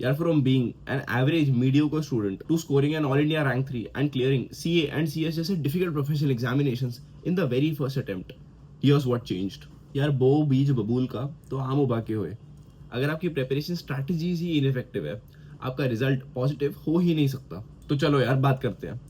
यार from being an average mediocre student to scoring an all India rank 3 and clearing CA and CS जैसे difficult professional examinations in the very first attempt, here's what changed. यार बो बीज बबूल का तो आम उबा के हुए। अगर आपकी प्रिपरेशन स्ट्रैटेजीज ही इनफेक्टिव है, आपका रिजल्ट पॉजिटिव हो ही नहीं सकता। तो चलो यार बात करते हैं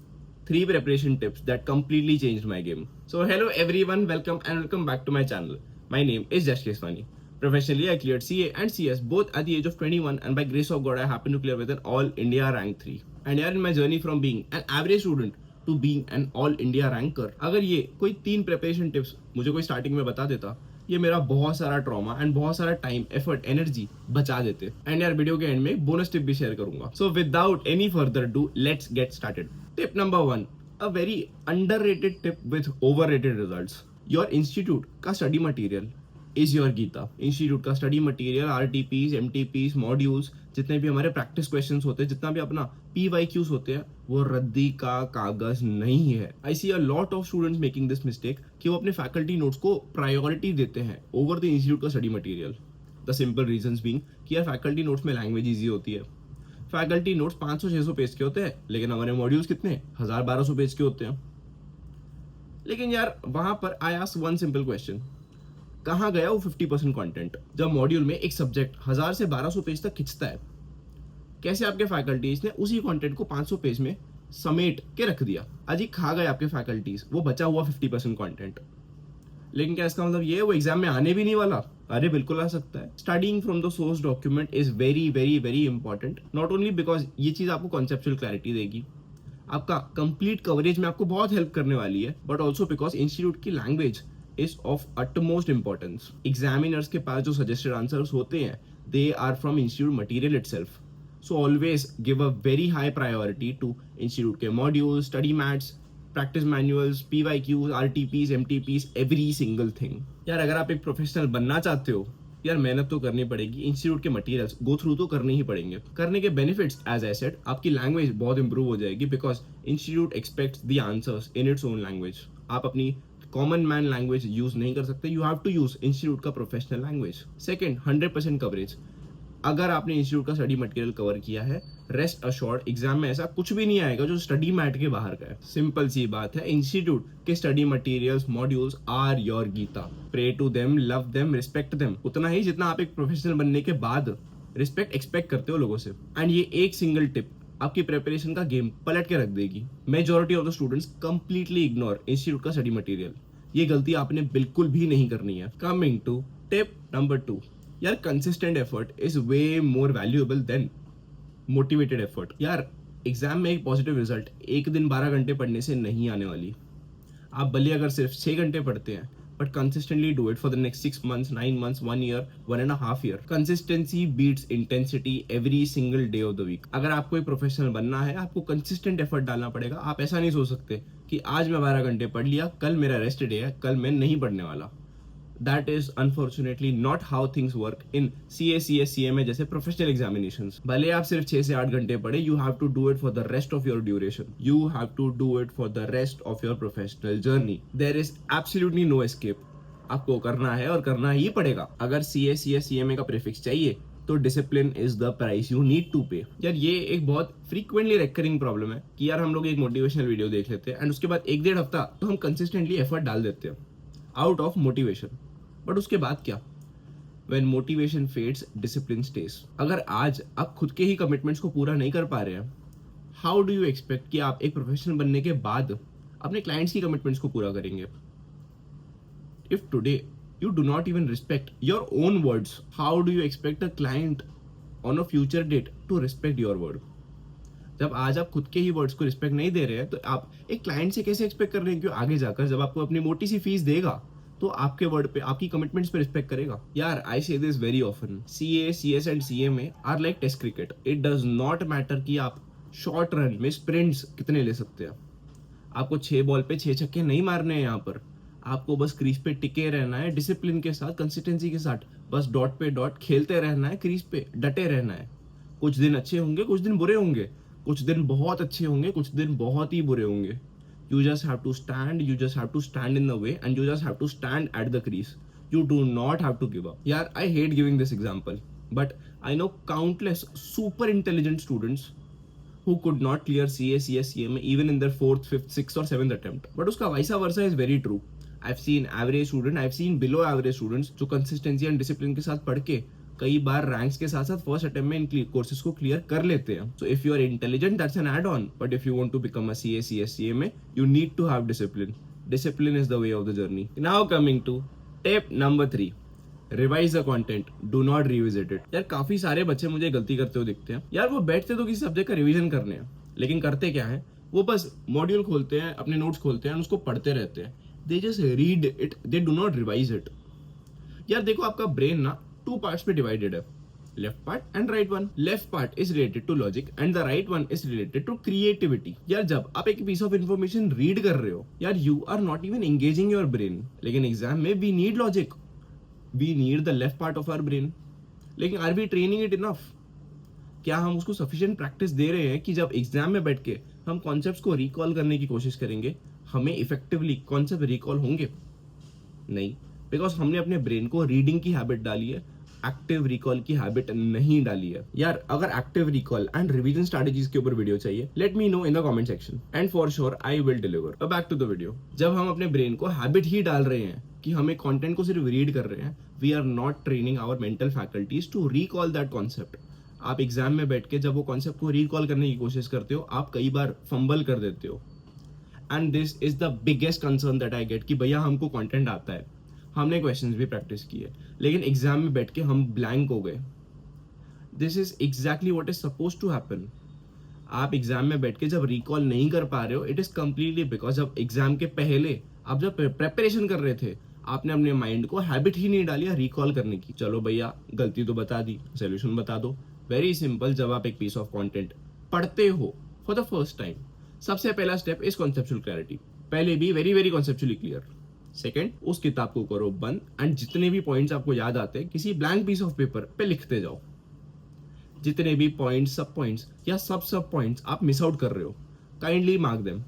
3 preparation tips that completely changed my game. So hello everyone, welcome back to my channel. My name is Jash Keswani. Professionally, I cleared CA and CS both at the age of 21, and by grace of God, I happened to clear with an All India rank 3. And here in my journey from being an average student to being an All India ranker, अगर ये कोई 3 preparation tips मुझे कोई starting में बता देता, ये मेरा बहुत सारा ट्रॉमा एंड बहुत सारा टाइम एफर्ट एनर्जी बचा देते। एंड यार वीडियो के एंड में बोनस टिप भी शेयर करूंगा। So without any further do let's get started. Tip number 1, a very underrated tip with overrated results. Your institute का study material is your Gita. Institute का study material, RTPs, MTPs, modules, जितने भी हमारे practice questions होते हैं, जितना भी अपना पीवाईक्यूज होते हैं, वो रद्दी का कागज नहीं है। I see a lot of students making this mistake कि वो अपने फैकल्टी नोट्स को प्रायोरिटी देते हैं ओवर द इंस्टीट्यूट का study material. The simple reasons being कि यार फैकल्टी नोट्स में लैंग्वेज ईजी होती है। फैकल्टी नोट्स 500-600 पेज के होते हैं, लेकिन हमारे मॉड्यूल्स कितने 1000-1200 पेज के होते हैं। लेकिन यार वहां पर I ask one simple question, कहाँ गया वो 50% कंटेंट? जब मॉड्यूल में एक सब्जेक्ट 1000 से 1200 पेज तक खिंचता है, कैसे आपके फैकल्टीज ने उसी कंटेंट को 500 पेज में समेट के रख दिया? अजी खा गए आपके फैकल्टीज वो बचा हुआ 50% कंटेंट। लेकिन क्या इसका मतलब ये है वो एग्जाम में आने भी नहीं वाला? अरे बिल्कुल आ सकता है। Studying from the source document is very very very important, not only because ये चीज आपको कॉन्सेप्चुअल क्लैरिटी देगी, आपका कंप्लीट कवरेज में आपको बहुत हेल्प करने वाली है, बट ऑल्सो बिकॉज इंस्टीट्यूट की language is of utmost importance. Examiners के पास जो suggested answers होते हैं, they are from institute material itself. So always give a very high priority to institute के modules, study mats, practice manuals, PYQs, RTPs, MTPs, every single thing. यार अगर आप एक professional बनना चाहते हो, यार मेहनत तो करनी पड़ेगी, इंस्टीट्यूट के मटेरियल्स गो थ्रू तो करने ही पड़ेंगे। करने के बेनिफिट्स एज आई सेड, आपकी लैंग्वेज बहुत इंप्रूव हो जाएगी because institute expects the answers in its own language. आप अपनी कॉमन मैन लैंग्वेज यूज नहीं कर सकते, you have to use institute का प्रोफेशनल लैंग्वेज। Second, 100% coverage. अगर आपने इंस्टीट्यूट का स्टडी मटेरियल कवर किया है, रेस्ट अश्योर्ड एग्जाम में ऐसा कुछ भी नहीं आएगा जो स्टडी मैट के बाहर का है। सिंपल सी बात है, इंस्टीट्यूट के study materials, modules are your Gita. Pray to them, love them, respect them, उतना ही जितना आप एक प्रोफेशनल बनने के बाद रिस्पेक्ट एक्सपेक्ट करते हो लोगों से। एंड ये एक सिंगल टिप आपकी प्रिपरेशन का गेम पलट के रख देगी। Majority of the students completely ignore institute का स्टडी मटेरियल। ये गलती आपने बिल्कुल भी नहीं करनी है। कमिंग टू टिप नंबर 2, यार consistent effort is way more valuable then motivated effort. यार एग्जाम में एक पॉजिटिव रिजल्ट एक दिन 12 घंटे पढ़ने से नहीं आने वाली। आप भले अगर सिर्फ 6 घंटे पढ़ते हैं, but consistently do it for the next 6 months, 9 months, 1 year, 1.5 year. Consistency beats intensity every single day of the week. अगर आपको एक प्रोफेशनल बनना है, आपको कंसिस्टेंट एफर्ट डालना पड़ेगा। आप ऐसा नहीं सोच सकते कि आज मैं 12 घंटे पढ़ लिया, कल मेरा रेस्ट डे है, कल मैं नहीं पढ़ने वाला। That is unfortunately not how things work in CA, CS, CMA जैसे प्रोफेशनल एग्जामिनेशंस। भले आप सिर्फ 6 से 8 घंटे पढ़े, you have to do it for the rest of your duration. You have to do it for the rest of your professional journey. There is absolutely no escape. आपको करना है और करना ही पड़ेगा। अगर CA, CS, CMA का prefix चाहिए तो discipline is the price you need to pay. यार ये एक बहुत फ्रीक्वेंटली रेकरिंग प्रॉब्लम है कि यार हम लोग एक मोटिवेशनल वीडियो देख लेते हैं एंड उसके बाद 1-1.5 हफ्ता तो हम कंसिस्टेंटली एफर्ट डाल देते हैं आउट ऑफ मोटिवेशन, बट उसके बाद क्या? When motivation fades, discipline stays. अगर आज आप खुद के ही कमिटमेंट्स को पूरा नहीं कर पा रहे हैं, हाउ डू यू एक्सपेक्ट कि आप एक प्रोफेशनल बनने के बाद अपने क्लाइंट्स की कमिटमेंट्स को पूरा करेंगे? If today you do not even respect your own words, how do you expect a client on a future date to respect your word? जब आज आप खुद के ही वर्ड्स को रिस्पेक्ट नहीं दे रहे हैं, तो आप एक क्लाइंट से कैसे एक्सपेक्ट कर रहे हैं कि आगे जाकर जब आपको अपनी मोटी सी फीस देगा तो आपके वर्ड पे, आपकी कमिटमेंट्स पे रिस्पेक्ट करेगा? यार I say this very often, CA, CS and CMA are like test cricket. It does not matter कि आप शॉर्ट रन में स्प्रिंट्स कितने ले सकते हैं। आपको 6 बॉल पे 6 छक्के नहीं मारने हैं। यहाँ पर आपको बस क्रीज पे टिके रहना है, डिसिप्लिन के साथ, कंसिस्टेंसी के साथ, बस डॉट पे डॉट खेलते रहना है, क्रीज पे डटे रहना है। कुछ दिन अच्छे होंगे, कुछ दिन बुरे होंगे, कुछ दिन बहुत अच्छे होंगे, कुछ दिन बहुत ही बुरे होंगे। You just have to stand, you just have to stand in the way and you just have to stand at the crease. You do not have to give up. यार I hate giving this example. But I know countless super intelligent students who could not clear CA, CS, CMA even in their 4th, 5th, 6th or 7th attempt. But uska vice versa is very true. I've seen average student, I've seen below average students जो consistency and discipline के साथ पढ़ के कई बार ranks के साथ साथ first attempt में इन कोर्सेज को क्लियर कर लेते हैं. So if you are intelligent that's an add on, but if you want to become a CA, CS, CMA you need to have discipline. Discipline is the way of the journey. Now coming to tip number 3, revise the content, do not revisit it. यार काफी सारे बच्चे मुझे गलती करते हुए दिखते हैं. यार वो बैठते तो किसी सब्जेक्ट का रिवीजन करने हैं, लेकिन करते क्या है, वो बस मॉड्यूल खोलते हैं, अपने नोट्स खोलते हैं, उसको पढ़ते रहते हैं. They just read it, they do not revise it. यार देखो आपका ब्रेन ना 2 पार्ट्स में डिवाइडेड है, left part and right one. Left part is related to logic and the right one is related to creativity. यार जब आप एक पीस ऑफ इन्फॉर्मेशन रीड कर रहे हो, यार you are not even engaging your brain. लेकिन एग्जाम में we need logic, we need the left part of our brain. लेकिन are we training it enough? क्या हम उसको sufficient practice दे रहे हैं कि जब एग्जाम में बैठ के हम कॉन्सेप्ट्स को रिकॉल करने की कोशिश करेंगे, हमें इफेक्टिवली कॉन्सेप्ट रिकॉल होंगे? नहीं, बिकॉज हमने अपने ब्रेन को रीडिंग की हैबिट डाली है, एक्टिव रिकॉल की हैबिट नहीं डाली है. यार अगर active recall and revision strategies के ऊपर वीडियो चाहिए, let me know in the comment section and for sure I will deliver. Back to the video. जब हम अपने ब्रेन को हैबिट ही डाल रहे हैं कि हमें कंटेंट को सिर्फ रीड कर रहे हैं, we are not training our mental faculties to recall that concept. आप एग्जाम में बैठ के जब वो कॉन्सेप्ट को रिकॉल करने की कोशिश करते हो, आप कई बार फंबल कर देते हो. And this is the biggest concern that I get कि भैया हमको कंटेंट आता है, हमने क्वेश्चंस भी प्रैक्टिस किए, लेकिन एग्जाम में बैठ के हम ब्लैंक हो गए. This is exactly what is suppose to happen. आप एग्जाम में बैठ के जब रिकॉल नहीं कर पा रहे हो, इट इज कंप्लीटली बिकॉज जब एग्जाम के पहले आप जब प्रेपरेशन कर रहे थे, आपने अपने माइंड को हैबिट ही नहीं डाली रिकॉल करने की. चलो भैया गलती तो बता दी, सोल्यूशन बता दो. Very simple. जब आप एक पीस ऑफ कंटेंट पढ़ते हो फॉर द फर्स्ट टाइम, सबसे पहला स्टेप इज कॉन्सेप्चुअल क्लैरिटी. पहले भी very very conceptually clear. Second, उस किताब को करो बंद एंड जितने भी पॉइंट्स आपको याद आते हैं किसी ब्लैंक पीस ऑफ पेपर पे लिखते जाओ. जितने भी पॉइंट्स, सब पॉइंट्स या सब पॉइंट्स आप मिस आउट कर रहे हो, काइंडली मार्क देम,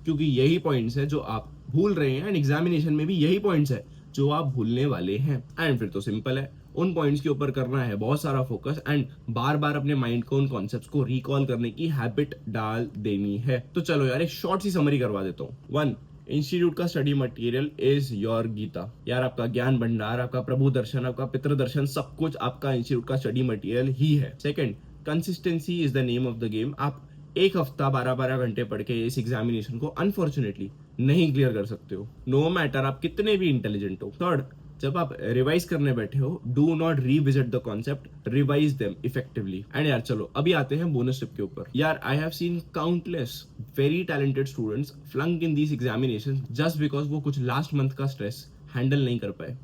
क्योंकि यही पॉइंट्स है जो आप भूल रहे हैं एंड एग्जामिनेशन में भी यही पॉइंट्स है जो आप भूलने वाले हैं. एंड फिर तो सिंपल है, उन पॉइंट्स के ऊपर करना है बहुत सारा फोकस एंड बार बार अपने माइंड को उन कॉन्सेप्ट्स को रिकॉल करने की हैबिट डाल देनी है. तो चलो यार एक शॉर्ट सी समरी करवा देता हूँ. 1, इंस्टीट्यूट का study material is your Gita. यार आपका ज्ञान भंडार, आपका प्रभु दर्शन, आपका पितृ दर्शन, सब कुछ आपका इंस्टीट्यूट का स्टडी मटेरियल ही है. Second, consistency is the name of the game. आप एक हफ्ता 12-12 घंटे पढ़ के इस एग्जामिनेशन को अनफॉर्चुनेटली नहीं क्लियर कर सकते हो, नो मैटर आप कितने भी इंटेलिजेंट हो. थर्ड, जब आप रिवाइज करने बैठे हो, do not revisit the concept, revise them effectively. And यार चलो अभी आते हैं बोनस टिप के ऊपर. यार I have seen countless very talented students flunk in these examinations just because वो कुछ लास्ट मंथ का स्ट्रेस हैंडल नहीं कर पाए.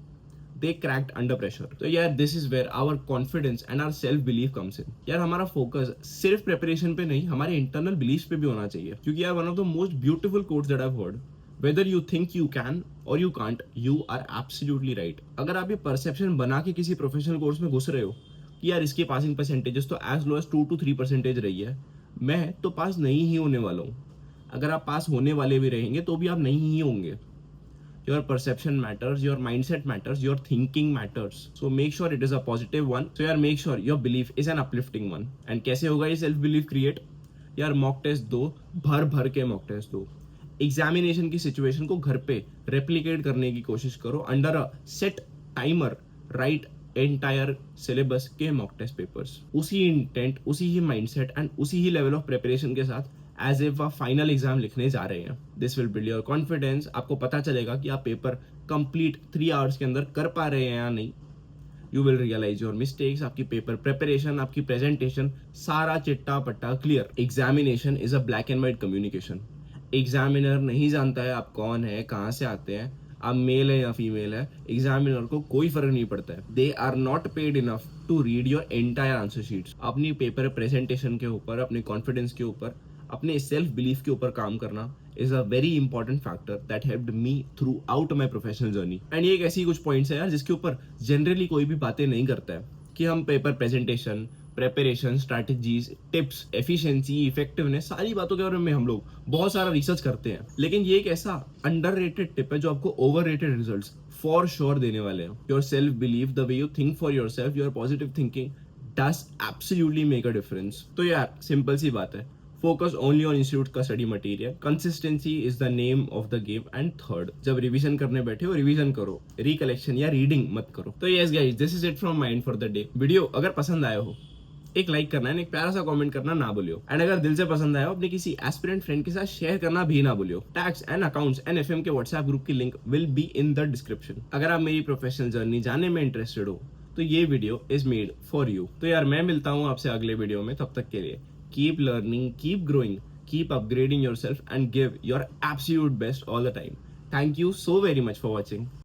They cracked under pressure. तो यार this is where our confidence and our self belief comes in. यार हमारा फोकस सिर्फ प्रेपरेशन पे नहीं, हमारे इंटरनल बिलीफ पे भी होना चाहिए. क्योंकि यार one of the most beautiful quotes that I've heard, whether you think you can or you can't, you are absolutely right. अगर आप ये परसेप्शन बना के किसी प्रोफेशनल कोर्स में घुस रहे हो कि यार इसकी पासिंग परसेंटेजेस तो एज लो एज 2 to 3% रही है, मैं तो पास नहीं ही होने वाला हूँ. अगर आप पास होने वाले भी रहेंगे तो भी आप नहीं ही होंगे. Your perception matters, your mindset matters, your thinking matters. So make sure it is a positive one. So यार make sure your belief is an uplifting one. And कैसे होगा ये self belief create? यार mock test दो, भर के mock test दो. Examination की situation को घर पे replicate करने की कोशिश करो under a set timer. Write entire syllabus के mock test papers. उसी intent, उसी ही mindset and उसी ही level of preparation के साथ एज इफ आप फाइनल एग्जाम लिखने जा रहे हैं. This will build your confidence. आपको पता चलेगा कि आप पेपर कंप्लीट 3 आवर्स के अंदर कर पा रहे हैं या नहीं. You will realise your mistakes. आपकी पेपर प्रेपरेशन, आपकी प्रेजेंटेशन, सारा चिट्टा पट्टा clear. Examination is a black and white communication. Examiner नहीं जानता है आप कौन है, कहाँ से आते हैं, आप मेल है या फीमेल है. एग्जामिनर को कोई फर्क नहीं पड़ता है. They are not paid enough to read your entire answer sheets. अपनी पेपर प्रेजेंटेशन के ऊपर, अपने कॉन्फिडेंस के ऊपर, अपने सेल्फ बिलीफ के ऊपर काम करना is a very important factor that helped me through out my professional journey. And ये एक ऐसी कुछ पॉइंट्स है यार जिसके ऊपर जनरली कोई भी बातें नहीं करता है कि हम paper presentation, preparation, strategies, tips, efficiency, effectiveness, सारी बातों के बारे में हम लोग बहुत सारा रिसर्च करते हैं। लेकिन ये एक ऐसा अंडररेटेड टिप है जो आपको ओवररेटेड रिजल्ट्स फॉर श्योर देने वाले हैं। Your self believe, the way you think for your self, your positive thinking does absolutely make a difference. तो यार सिंपल सी बात है, फोकस ओनली ऑन इंस्टीट्यूट का study material, consistency is the name of the game, and third, जब revision करने बैठे हो revision करो, रिकलेक्शन या रीडिंग मत करो। तो yes guys, this is it from my and for the day. Video अगर पसंद आया हो, एक लाइक करना है, एक प्यारा सा कमेंट करना ना भूलियो, एंड अगर दिल से पसंद आया हो अपने किसी एस्पिरेंट फ्रेंड के साथ शेयर करना भी ना भूलियो। Tax and accounts and FM के व्हाट्सएप ग्रुप की link will be in the description. अगर आप मेरी प्रोफेशनल जर्नी जानने में इंटरेस्टेड हो तो ये video is made for you. तो यार मैं मिलता हूँ आपसे अगले वीडियो में, तब तक के लिए keep learning, keep growing, keep upgrading yourself and give your absolute best all the time. Thank you so very much for watching.